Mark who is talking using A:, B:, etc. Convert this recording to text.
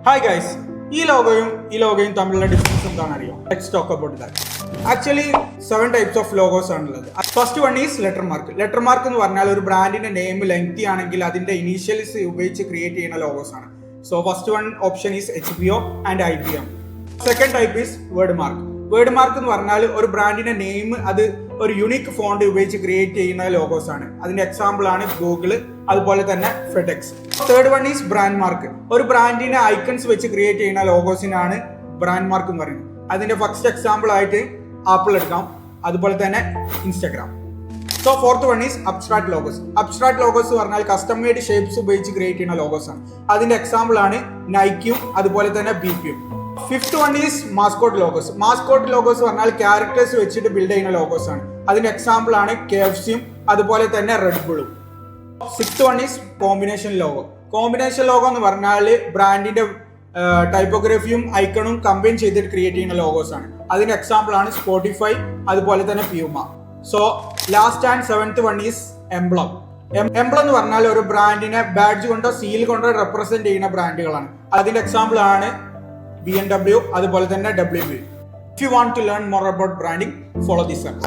A: Hi guys, ഈ ലോഗോയും തമ്മിലുള്ള difference എന്താണെന്ന് അറിയോ? Let's talk about that. Actually, 7 types of logos ആണുള്ളത്. First one is letter mark. Letter mark എന്ന് പറഞ്ഞാൽ ഒരു ബ്രാൻഡിന്റെ നെയിം ലെങ്തി ആണെങ്കിൽ അതിന്റെ ഇനീഷ്യൽസ് ഉപയോഗിച്ച് ക്രിയേറ്റ് ചെയ്യുന്ന ലോഗോസ് ആണ്. So first one option is HBO and IBM. Second type is word mark. Word mark എന്ന് പറഞ്ഞാൽ ഒരു ബ്രാൻഡിന്റെ നെയിം അത് ഒരു യുണീക്ക് ഫോണ്ട് ഉപയോഗിച്ച് ക്രിയേറ്റ് ചെയ്യുന്ന ലോഗോസ് ആണ്. അതിന്റെ എക്സാമ്പിൾ ആണ് ഗൂഗിള്, അതുപോലെ തന്നെ FedEx. Third one is brand mark. ഒരു ബ്രാൻഡിന്റെ ഐക്കൺസ് വെച്ച് ക്രിയേറ്റ് ചെയ്യുന്ന ലോഗോസിനാണ് ബ്രാൻഡ് മാർക്ക് എന്ന് പറയുന്നത്. അതിന്റെ ഫസ്റ്റ് എക്സാമ്പിൾ ആയിട്ട് ആപ്പിൾ എടുക്കാം, അതുപോലെ തന്നെ Instagram. So fourth one is abstract logos. Abstract logos പറഞ്ഞാൽ കസ്റ്റം മെയ്ഡ് ഷേപ്സ് ഉപയോഗിച്ച് ക്രിയേറ്റ് ചെയ്യുന്ന ലോഗോസ് ആണ്. അതിന്റെ എക്സാമ്പിൾ ആണ് നൈക്കിയും അതുപോലെ തന്നെ ബിപിയും. Fifth one is mascot logos. Mascot logos പറഞ്ഞാൽ ക്യാരക്ടേഴ്സ് വെച്ചിട്ട് ബിൽഡ് ചെയ്യുന്ന ലോഗോസ് ആണ്. അതിന്റെ എക്സാമ്പിൾ ആണ് KFCയും അതുപോലെ തന്നെ റെഡ് ബുളും. Sixth one is combination logo. Combination logo എന്ന് പറഞ്ഞാൽ ബ്രാൻഡിന്റെ ടൈപ്പോഗ്രഫിയും ഐക്കണും കമ്പൈൻ ചെയ്തിട്ട് ക്രിയേറ്റ് ചെയ്യുന്ന ലോഗോസ് ആണ്. അതിന്റെ എക്സാമ്പിൾ ആണ് സ്പോട്ടിഫൈ അതുപോലെ തന്നെ Puma. So last and seventh one is emblem. Emblem എന്ന് പറഞ്ഞാൽ ഒരു ബ്രാൻഡിനെ ബാഡ്ജ് കൊണ്ടോ സീൽ കൊണ്ടോ റെപ്രസെന്റ് ചെയ്യുന്ന ബ്രാൻഡുകളാണ്. അതിന്റെ എക്സാമ്പിൾ ആണ് BMW അതുപോലെ തന്നെ WB. If you want to learn more about branding, follow this app.